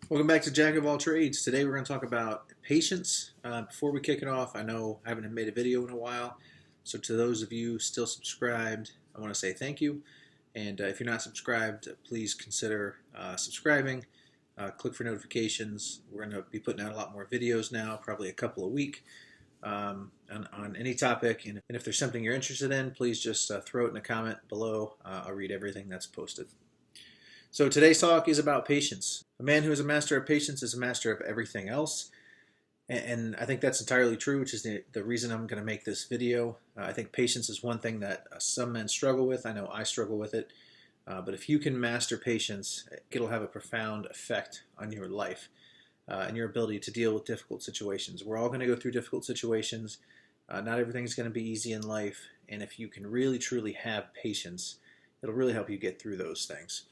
Welcome back to Jack of all trades. Today we're going to talk about patience. Before we kick it off, I know I haven't made a video in a while, so to those of you still subscribed, I want to say thank you. And if you're not subscribed, please consider subscribing. Click for notifications. We're going to be putting out a lot more videos now, probably a couple a week on any topic. And if there's something you're interested in, please just throw it in a comment below. I'll read everything that's posted. So today's talk is about patience. A man who is a master of patience is a master of everything else. And I think that's entirely true, which is the reason I'm going to make this video. I think patience is one thing that some men struggle with. I know I struggle with it. But if you can master patience, it'll have a profound effect on your life and your ability to deal with difficult situations. We're all going to go through difficult situations. Not everything's going to be easy in life. And if you can really, truly have patience, it'll really help you get through those things.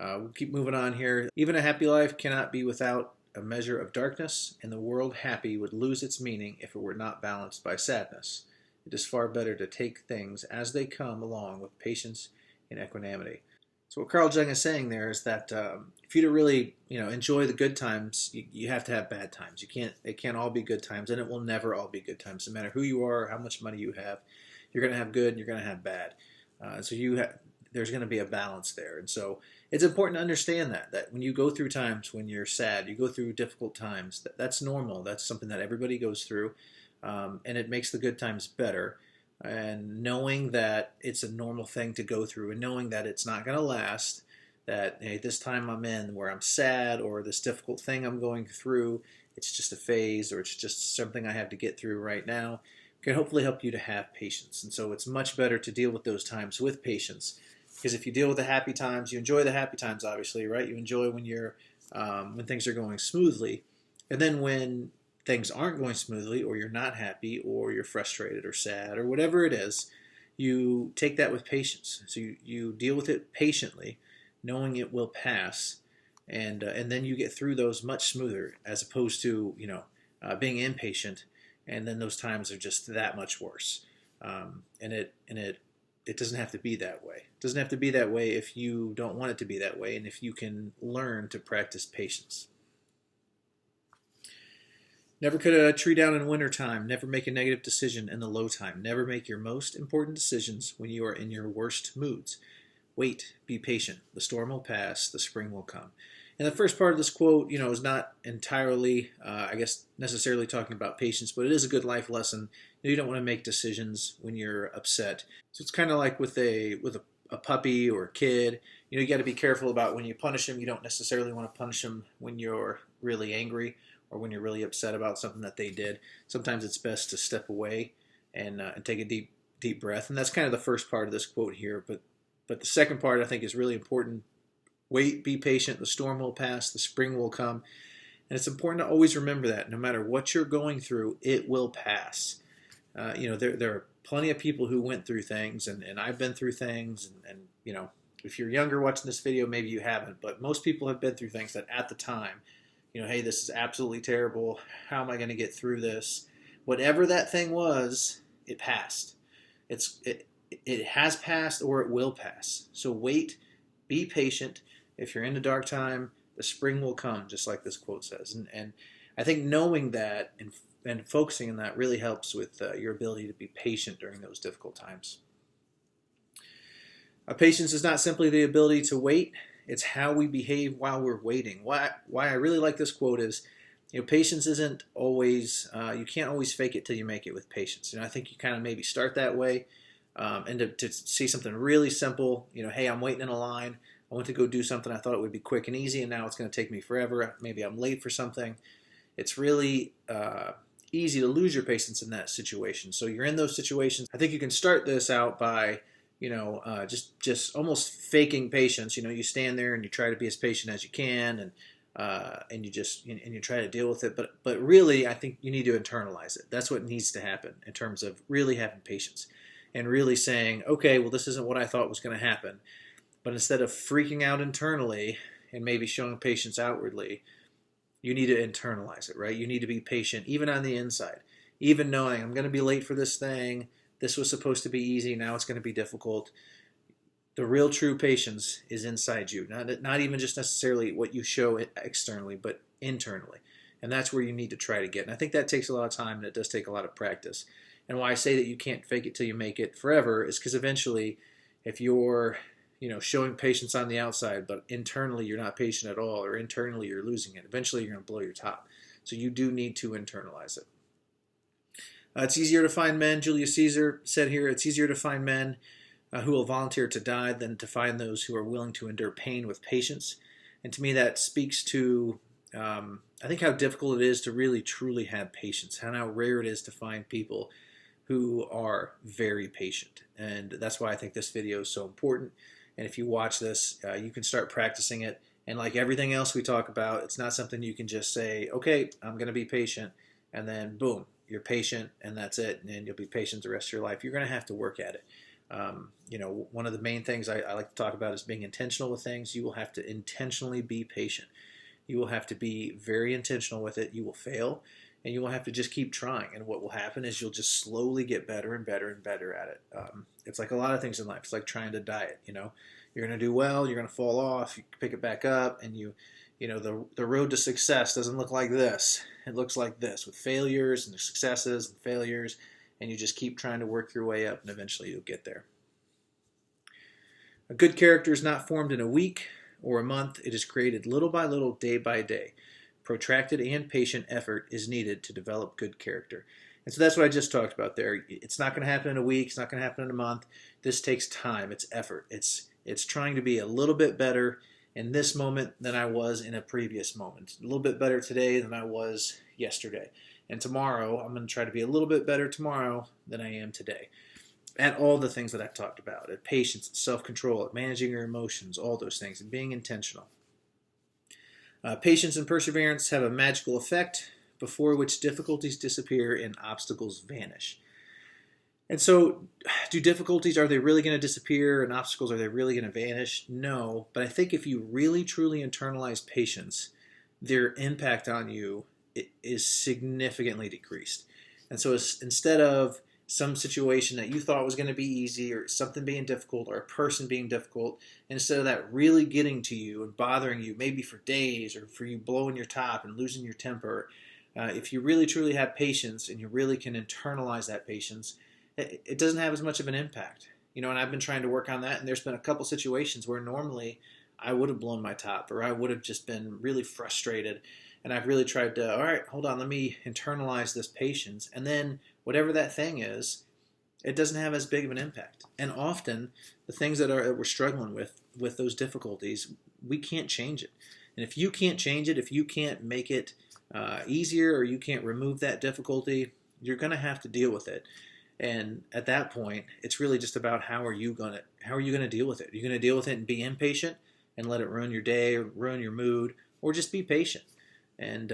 We'll keep moving on here. Even a happy life cannot be without a measure of darkness, and the world happy would lose its meaning if it were not balanced by sadness. It is far better to take things as they come along with patience and equanimity. So what Carl Jung is saying there is that if you to really enjoy the good times, you have to have bad times. It can't all be good times, and it will never all be good times. No matter who you are, how much money you have, you're going to have good and you're going to have bad. There's going to be a balance there. And so it's important to understand that when you go through times when you're sad, you go through difficult times, that's normal. That's something that everybody goes through, and it makes the good times better. And knowing that it's a normal thing to go through and knowing that it's not going to last, that hey, this time I'm in where I'm sad or this difficult thing I'm going through, it's just a phase or it's just something I have to get through right now, can hopefully help you to have patience. And so it's much better to deal with those times with patience. Because if you deal with the happy times, you enjoy the happy times, obviously, right? You enjoy when things are going smoothly. And then when things aren't going smoothly, or you're not happy, or you're frustrated or sad, or whatever it is, you take that with patience. So you deal with it patiently, knowing it will pass, and then you get through those much smoother, as opposed to being impatient, and then those times are just that much worse. It doesn't have to be that way. It doesn't have to be that way if you don't want it to be that way, and if you can learn to practice patience. Never cut a tree down in wintertime. Never make a negative decision in the low time. Never make your most important decisions when you are in your worst moods. Wait, be patient. The storm will pass, the spring will come. And the first part of this quote, is not entirely, necessarily talking about patience, but it is a good life lesson. You don't want to make decisions when you're upset. So it's kind of like with a puppy or a kid. You got to be careful about when you punish them. You don't necessarily want to punish them when you're really angry or when you're really upset about something that they did. Sometimes it's best to step away and take a deep breath. And that's kind of the first part of this quote here. But the second part I think is really important. Wait, be patient. The storm will pass. The spring will come. And it's important to always remember that no matter what you're going through, it will pass. There are plenty of people who went through things, and I've been through things. And if you're younger watching this video, maybe you haven't. But most people have been through things that at the time, hey, this is absolutely terrible. How am I going to get through this? Whatever that thing was, it passed. It has passed or it will pass. So wait, be patient. If you're in a dark time, the spring will come, just like this quote says. And I think knowing that and focusing on that really helps with your ability to be patient during those difficult times. Patience is not simply the ability to wait. It's how we behave while we're waiting. Why I really like this quote is, patience isn't always, you can't always fake it till you make it with patience. I think you kind of maybe start that way. And to see something really simple, hey, I'm waiting in a line. I went to go do something. I thought it would be quick and easy, and now it's going to take me forever. Maybe I'm late for something. It's really easy to lose your patience in that situation. So you're in those situations. I think you can start this out by, just almost faking patience. You stand there and you try to be as patient as you can, and you try to deal with it. But really, I think you need to internalize it. That's what needs to happen in terms of really having patience. And really saying, okay, well, this isn't what I thought was going to happen. But instead of freaking out internally and maybe showing patience outwardly, you need to internalize it, right? You need to be patient, even on the inside. Even knowing, I'm going to be late for this thing. This was supposed to be easy. Now it's going to be difficult. The real true patience is inside you, not even just necessarily what you show externally, but internally. And that's where you need to try to get. And I think that takes a lot of time, and it does take a lot of practice. And why I say that you can't fake it till you make it forever is because eventually, if you're showing patience on the outside, but internally you're not patient at all, or internally you're losing it, eventually you're going to blow your top. So you do need to internalize it. It's easier to find men, Julius Caesar said here, it's easier to find men who will volunteer to die than to find those who are willing to endure pain with patience. And to me, that speaks to, I think, how difficult it is to really truly have patience, and how rare it is to find people who are very patient. And that's why I think this video is so important. And if you watch this, you can start practicing it. And like everything else we talk about, it's not something you can just say, okay, I'm going to be patient, and then boom, you're patient, and that's it, and you'll be patient the rest of your life. You're going to have to work at it. One of the main things I like to talk about is being intentional with things. You will have to intentionally be patient. You will have to be very intentional with it. You will fail, and you will have to just keep trying. And what will happen is you'll just slowly get better and better and better at it. It's like a lot of things in life. It's like trying to diet. You're going to do well, you're going to fall off, you pick it back up, and the road to success doesn't look like this. It looks like this, with failures and successes and failures, and you just keep trying to work your way up, and eventually you'll get there. A good character is not formed in a week or a month. It is created little by little, day by day. Protracted and patient effort is needed to develop good character. And so that's what I just talked about there. It's not going to happen in a week. It's not going to happen in a month. This takes time. It's effort. It's trying to be a little bit better in this moment than I was in a previous moment. A little bit better today than I was yesterday. And tomorrow, I'm going to try to be a little bit better tomorrow than I am today. At all the things that I've talked about, at patience, at self-control, at managing your emotions, all those things, and being intentional. Patience and perseverance have a magical effect before which difficulties disappear and obstacles vanish. And so, do difficulties, are they really going to disappear, and obstacles, are they really going to vanish? No, but I think if you really truly internalize patience, their impact on you is significantly decreased. And so instead of some situation that you thought was going to be easy, or something being difficult, or a person being difficult, instead of that really getting to you and bothering you maybe for days, or for you blowing your top and losing your temper, if you really truly have patience and you really can internalize that patience, it doesn't have as much of an impact. And I've been trying to work on that, and there's been a couple situations where normally I would have blown my top, or I would have just been really frustrated, and I've really tried to, all right, hold on, let me internalize this patience, and then whatever that thing is, it doesn't have as big of an impact. And often, the things that we're struggling with those difficulties, we can't change it. And if you can't change it, if you can't make it easier, or you can't remove that difficulty, you're going to have to deal with it. And at that point, it's really just about how are you going to deal with it? Are you going to deal with it and be impatient and let it ruin your day, or ruin your mood, or just be patient and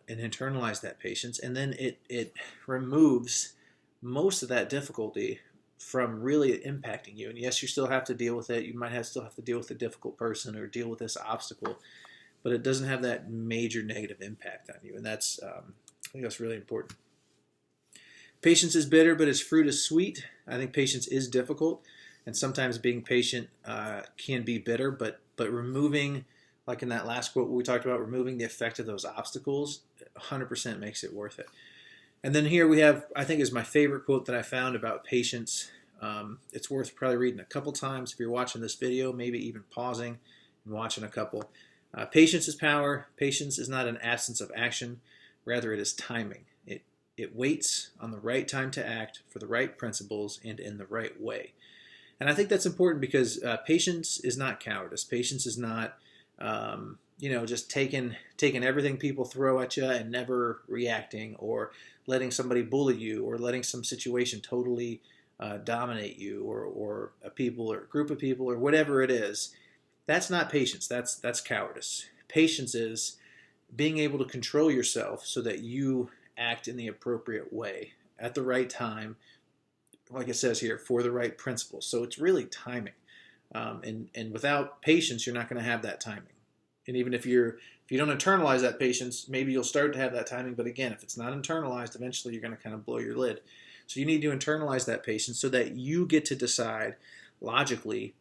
internalize that patience, and then it removes most of that difficulty from really impacting you. And yes, you still have to deal with it. You might still have to deal with a difficult person or deal with this obstacle, but it doesn't have that major negative impact on you. And that's I think that's really important. Patience is bitter, but its fruit is sweet. I think patience is difficult, and sometimes being patient can be bitter, but removing, like in that last quote we talked about, removing the effect of those obstacles 100% makes it worth it. And then here we have, I think is my favorite quote that I found about patience. It's worth probably reading a couple times if you're watching this video, maybe even pausing and watching a couple. Patience is power. Patience is not an absence of action. Rather, it is timing. It waits on the right time to act for the right principles and in the right way. And I think that's important because patience is not cowardice. Patience is not, just taking everything people throw at you and never reacting, or letting somebody bully you, or letting some situation totally dominate you, or a people or a group of people or whatever it is. That's not patience. That's cowardice. Patience is being able to control yourself so that you act in the appropriate way at the right time, like it says here, for the right principles. So it's really timing, and without patience, you're not going to have that timing. And even if you don't internalize that patience, maybe you'll start to have that timing. But again, if it's not internalized, eventually you're going to kind of blow your lid. So you need to internalize that patience so that you get to decide logically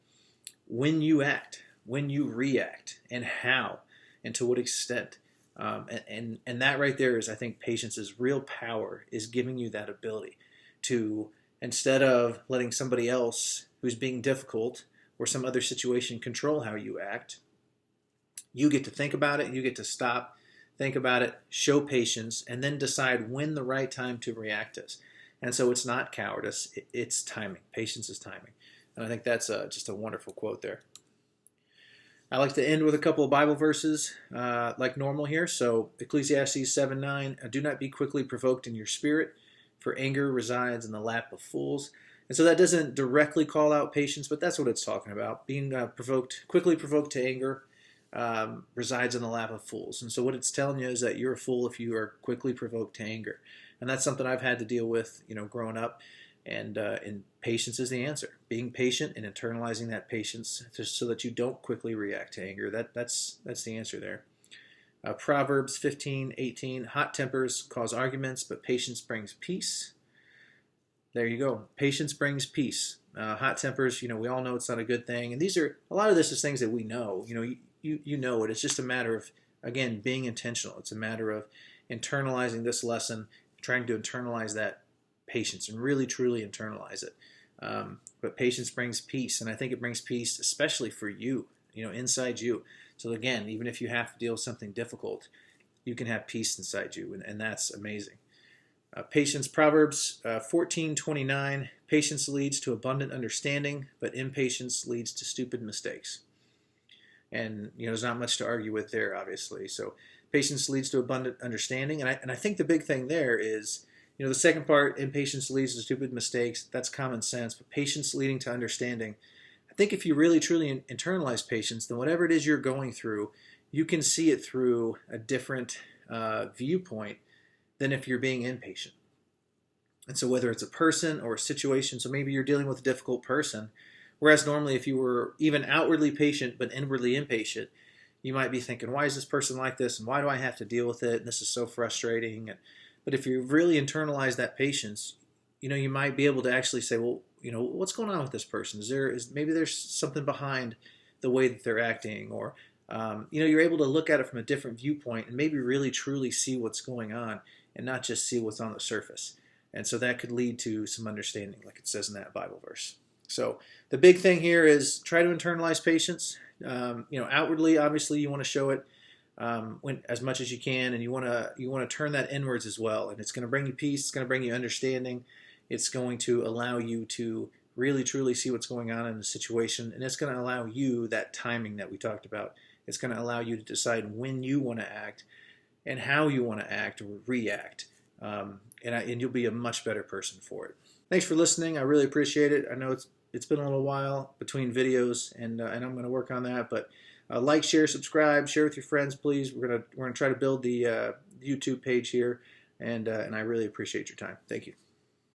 when you act, when you react, and how, and to what extent. And that right there is, I think, patience's real power, is giving you that ability to, instead of letting somebody else who's being difficult or some other situation control how you act, you get to think about it, you get to stop, think about it, show patience, and then decide when the right time to react is. And so it's not cowardice, it's timing. Patience is timing. And I think that's just a wonderful quote there. I like to end with a couple of Bible verses like normal here. So Ecclesiastes 7:9, do not be quickly provoked in your spirit, for anger resides in the lap of fools. And so that doesn't directly call out patience, but that's what it's talking about. Being quickly provoked to anger resides in the lap of fools. And so what it's telling you is that you're a fool if you are quickly provoked to anger. And that's something I've had to deal with, growing up. And patience is the answer. Being patient and internalizing that patience so that you don't quickly react to anger. That's the answer there. Proverbs 15:18, hot tempers cause arguments, but patience brings peace. There you go. Patience brings peace. Hot tempers, we all know it's not a good thing. And a lot of this is things that we know. You know it. It's just a matter of, again, being intentional. It's a matter of internalizing this lesson, trying to internalize that patience and really, truly internalize it. But patience brings peace, and I think it brings peace especially for you, inside you. So again, even if you have to deal with something difficult, you can have peace inside you, and that's amazing. Patience, Proverbs 14:29, patience leads to abundant understanding, but impatience leads to stupid mistakes. And there's not much to argue with there, obviously. So patience leads to abundant understanding, and I think the big thing there is, the second part, impatience leads to stupid mistakes, that's common sense, but patience leading to understanding. I think if you really truly internalize patience, then whatever it is you're going through, you can see it through a different viewpoint than if you're being impatient. And so whether it's a person or a situation, so maybe you're dealing with a difficult person, whereas normally if you were even outwardly patient but inwardly impatient, you might be thinking, why is this person like this, and why do I have to deal with it, and this is so frustrating. But if you really internalize that patience, you might be able to actually say, well, what's going on with this person? Maybe there's something behind the way that they're acting, or you're able to look at it from a different viewpoint and maybe really truly see what's going on and not just see what's on the surface. And so that could lead to some understanding, like it says in that Bible verse. So the big thing here is try to internalize patience. Outwardly, obviously, you want to show it as much as you can, and you want to turn that inwards as well. And it's going to bring you peace. It's going to bring you understanding. It's going to allow you to really truly see what's going on in the situation, and it's going to allow you that timing that we talked about. It's going to allow you to decide when you want to act and how you want to act or react, and you'll be a much better person for it. Thanks for listening. I really appreciate it. I know it's been a little while between videos, and I'm going to work on that. But like, share, subscribe, share with your friends, please. We're gonna try to build the YouTube page here, and I really appreciate your time. Thank you.